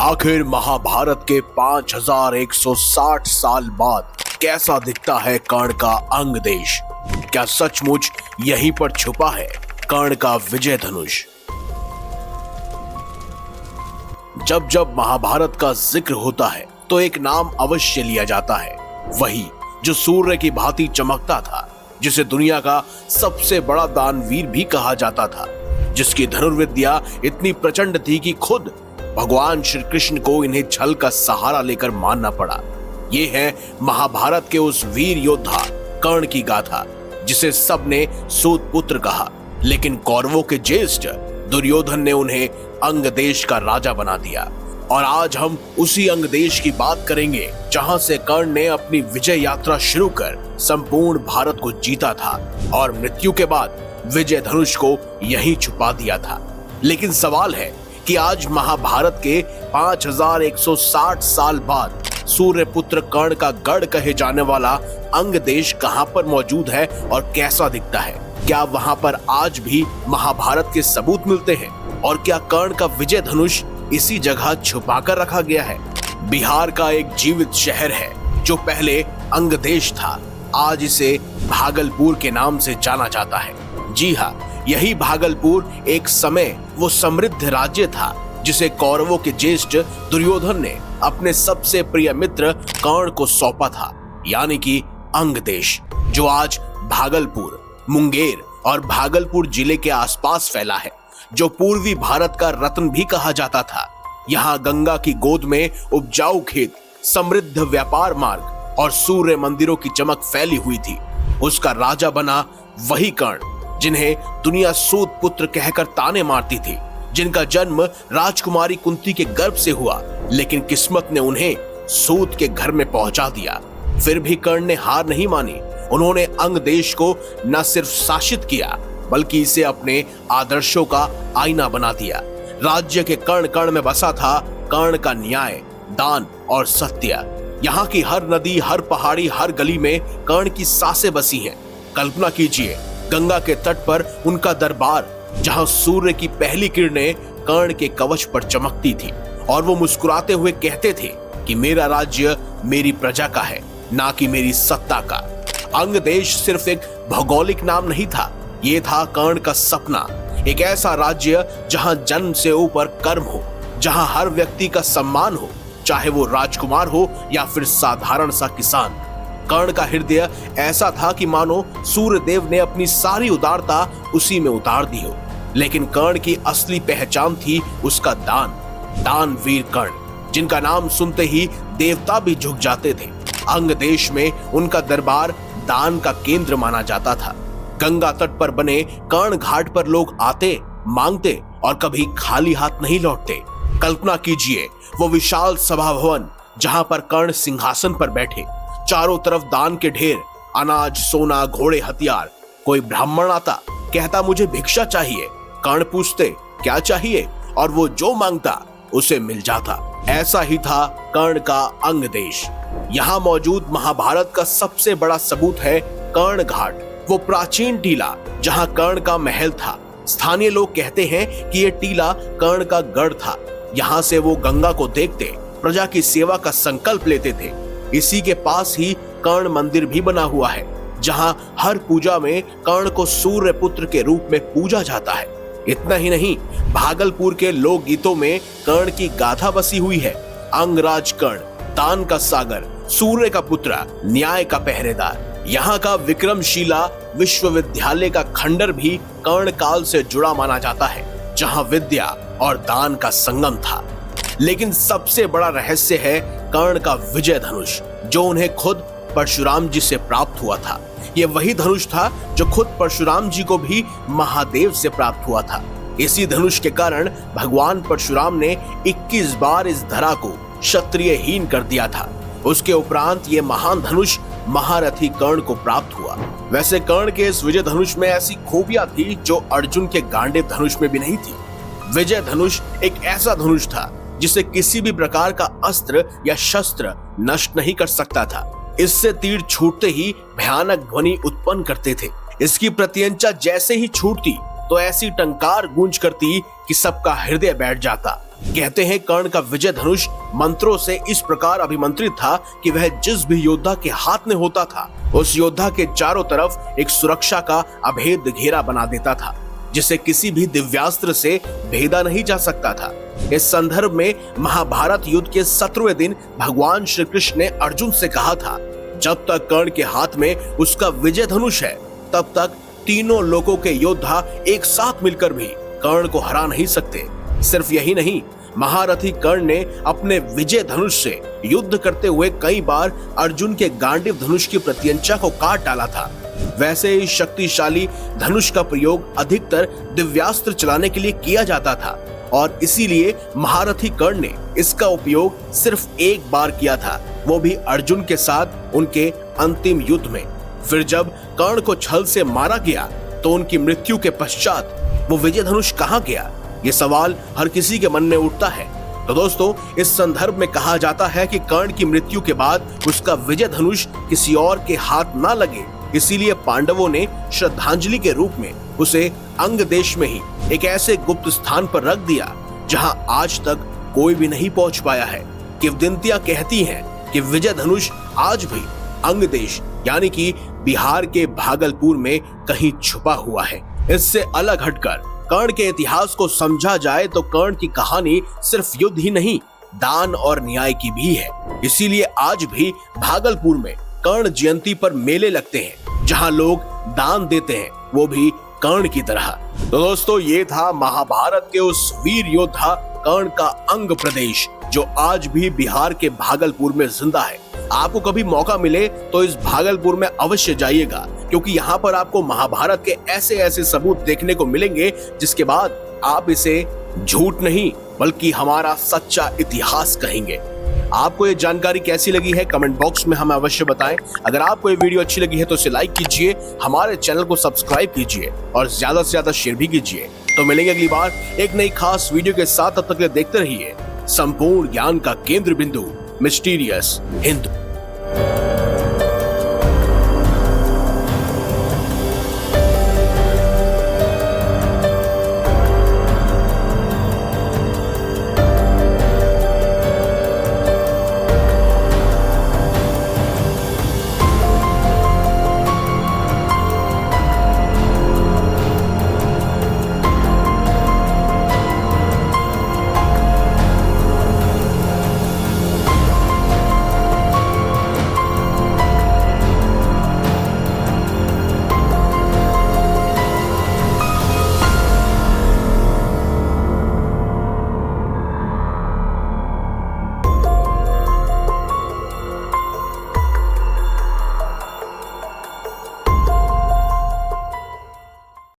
आखिर महाभारत के 5160 साल बाद कैसा दिखता है कर्ण का अंग देश? क्या सचमुच यहीं पर छुपा है कर्ण का विजय धनुष? जब जब महाभारत का जिक्र होता है तो एक नाम अवश्य लिया जाता है, वही जो सूर्य की भांति चमकता था, जिसे दुनिया का सबसे बड़ा दानवीर भी कहा जाता था, जिसकी धनुर्विद्या इतनी प्रचंड थी कि खुद भगवान श्री कृष्ण को इन्हें छल का सहारा लेकर मानना पड़ा। ये है महाभारत के उस वीर योद्धा कर्ण की गाथा, जिसे सबने सूत पुत्र कहा, लेकिन कौरवों के ज्येष्ठ दुर्योधन ने उन्हें अंग देश का राजा बना दिया। और आज हम उसी अंग देश की बात करेंगे जहां से कर्ण ने अपनी विजय यात्रा शुरू कर संपूर्ण भारत को जीता था और मृत्यु के बाद विजय धनुष को यहीं छुपा दिया था। लेकिन सवाल है कि आज महाभारत के 5160 साल बाद सूर्यपुत्र कर्ण का गढ़ कहे जाने वाला अंग देश कहां पर मौजूद है और कैसा दिखता है? क्या वहां पर आज भी महाभारत के सबूत मिलते हैं? और क्या कर्ण का विजय धनुष इसी जगह छुपा कर रखा गया है? बिहार का एक जीवित शहर है जो पहले अंग देश था, आज इसे भागलपुर के नाम से जाना जाता है। जी हाँ, यही भागलपुर एक समय वो समृद्ध राज्य था जिसे कौरवों के ज्येष्ठ दुर्योधन ने अपने सबसे प्रिय मित्र कर्ण को सौंपा था, यानी कि अंग देश, जो आज भागलपुर, मुंगेर और भागलपुर जिले के आसपास फैला है, जो पूर्वी भारत का रत्न भी कहा जाता था। यहाँ गंगा की गोद में उपजाऊ खेत, समृद्ध व्यापार मार्ग और सूर्य मंदिरों की चमक फैली हुई थी। उसका राजा बना वही कर्ण जिन्हें दुनिया सूत पुत्र कहकर ताने मारती थी, जिनका जन्म राजकुमारी कुंती के गर्भ से हुआ, लेकिन किस्मत ने उन्हें सूत के घर में पहुंचा दिया। फिर भी कर्ण ने हार नहीं मानी। उन्होंने अंग देश को न सिर्फ शासित किया बल्कि इसे अपने आदर्शों का आईना बना दिया। राज्य के कण कण में बसा था कर्ण का न्याय, दान और सत्य। यहाँ की हर नदी, हर पहाड़ी, हर गली में कर्ण की सांसें बसी हैं। कल्पना कीजिए, गंगा के तट पर उनका दरबार, जहाँ सूर्य की पहली किरणें कर्ण के कवच पर चमकती थी और वो मुस्कुराते हुए कहते थे कि मेरा राज्य मेरी प्रजा का है, ना कि मेरी सत्ता का। अंग देश सिर्फ एक भौगोलिक नाम नहीं था, ये था कर्ण का सपना। एक ऐसा राज्य जहां जन्म से ऊपर कर्म हो, जहां हर व्यक्ति का सम्मान हो, चाहे वो राजकुमार हो या फिर साधारण सा किसान। कर्ण का हृदय ऐसा था कि मानो सूर्य देव ने अपनी सारी उदारता उसी में उतार दी हो। लेकिन कर्ण की असली पहचान थी उसका दानवीर कर्ण, जिनका नाम सुनते ही देवता भी झुक जाते थे। अंग देश में उनका दरबार दान का केंद्र माना जाता था। गंगा तट पर बने कर्ण घाट पर लोग आते, मांगते और कभी खाली हाथ नहीं लौटते। कल्पना कीजिए, वो विशाल सभा भवन जहां पर कर्ण सिंहासन पर बैठे, चारों तरफ दान के ढेर, अनाज, सोना, घोड़े, हथियार। कोई ब्राह्मण आता, कहता मुझे भिक्षा चाहिए। कर्ण पूछते क्या चाहिए, और वो जो मांगता उसे मिल जाता। ऐसा ही था कर्ण का अंग देश। यहाँ मौजूद महाभारत का सबसे बड़ा सबूत है कर्ण घाट, वो प्राचीन टीला जहाँ कर्ण का महल था। स्थानीय लोग कहते हैं कि ये टीला कर्ण का गढ़ था। यहाँ से वो गंगा को देखते, प्रजा की सेवा का संकल्प लेते थे। इसी के पास ही कर्ण मंदिर भी बना हुआ है, जहाँ हर पूजा में कर्ण को सूर्य पुत्र के रूप में पूजा जाता है। इतना ही नहीं, भागलपुर के लोक गीतों में कर्ण की गाथा बसी हुई है। अंगराज कर्ण, दान का सागर, सूर्य का पुत्र, न्याय का पहरेदार। यहाँ का विक्रमशिला विश्वविद्यालय का खंडर भी कर्ण काल से जुड़ा माना जाता है, जहाँ विद्या और दान का संगम था। लेकिन सबसे बड़ा रहस्य है कर्ण का विजय धनुष, जो उन्हें खुद परशुराम जी से प्राप्त हुआ था। ये वही धनुष था जो खुद परशुराम जी को भी महादेव से प्राप्त हुआ था। इसी धनुष के कारण भगवान परशुराम ने 21 बार इस धरा को क्षत्रियहीन कर दिया था। उसके उपरांत ये महान धनुष महारथी कर्ण को प्राप्त हुआ। वैसे कर्ण के इस विजय धनुष में ऐसी खूबियां थी जो अर्जुन के गांडीव धनुष में भी नहीं थी। विजय धनुष एक ऐसा धनुष था जिसे किसी भी प्रकार का अस्त्र या शस्त्र नष्ट नहीं कर सकता था। इससे तीर छूटते ही भयानक ध्वनि उत्पन्न करते थे। इसकी प्रत्यंचा जैसे ही छूटती तो ऐसी टंकार गूंज करती कि सबका हृदय बैठ जाता। कहते हैं कर्ण का विजय धनुष मंत्रों से इस प्रकार अभिमंत्रित था कि वह जिस भी योद्धा के हाथ में होता था उस योद्धा के चारों तरफ एक सुरक्षा का अभेद घेरा बना देता था, जिसे किसी भी दिव्यास्त्र से भेदा नहीं जा सकता था। इस संदर्भ में महाभारत युद्ध के 17वें दिन भगवान श्री कृष्ण ने अर्जुन से कहा था, जब तक कर्ण के हाथ में उसका विजय धनुष है तब तक तीनों लोगों के योद्धा एक साथ मिलकर भी कर्ण को हरा नहीं सकते। सिर्फ यही नहीं, महारथी कर्ण ने अपने विजय धनुष से युद्ध करते हुए कई बार अर्जुन के गांडीव धनुष की प्रत्यंचा को काट डाला था। वैसे ही शक्तिशाली धनुष का प्रयोग अधिकतर दिव्यास्त्र चलाने के लिए किया जाता था और इसीलिए महारथी कर्ण ने इसका उपयोग सिर्फ एक बार किया था, वो भी अर्जुन के साथ उनके अंतिम युद्ध में। फिर जब कर्ण को छल से मारा गया तो उनकी मृत्यु के पश्चात वो विजय धनुष कहाँ गया, ये सवाल हर किसी के मन में उठता है। तो दोस्तों, इस संदर्भ में कहा जाता है कि कर्ण की मृत्यु के बाद उसका विजय धनुष किसी और के हाथ ना लगे, इसीलिए पांडवों ने श्रद्धांजलि के रूप में उसे अंग देश में ही एक ऐसे गुप्त स्थान पर रख दिया जहां आज तक कोई भी नहीं पहुंच पाया है। किंवदंतियां कहती हैं कि विजय धनुष आज भी अंग देश यानी कि बिहार के भागलपुर में कहीं छुपा हुआ है। इससे अलग हटकर कर्ण के इतिहास को समझा जाए तो कर्ण की कहानी सिर्फ युद्ध ही नहीं, दान और न्याय की भी है। इसीलिए आज भी भागलपुर में कर्ण जयंती पर मेले लगते हैं जहां लोग दान देते हैं, वो भी कर्ण की तरह। तो दोस्तों, ये था महाभारत के उस वीर योद्धा कर्ण का अंग प्रदेश जो आज भी बिहार के भागलपुर में जिंदा है। आपको कभी मौका मिले तो इस भागलपुर में अवश्य जाइएगा, क्योंकि यहाँ पर आपको महाभारत के ऐसे ऐसे सबूत देखने को मिलेंगे जिसके बाद आप इसे झूठ नहीं बल्कि हमारा सच्चा इतिहास कहेंगे। आपको ये जानकारी कैसी लगी है कमेंट बॉक्स में हमें अवश्य बताएं। अगर आपको ये वीडियो अच्छी लगी है तो इसे लाइक कीजिए, हमारे चैनल को सब्सक्राइब कीजिए और ज्यादा से ज्यादा शेयर भी कीजिए। तो मिलेंगे अगली बार एक नई खास वीडियो के साथ, तब तक के लिए देखते रहिए संपूर्ण ज्ञान का केंद्र बिंदु मिस्टीरियस हिंदू।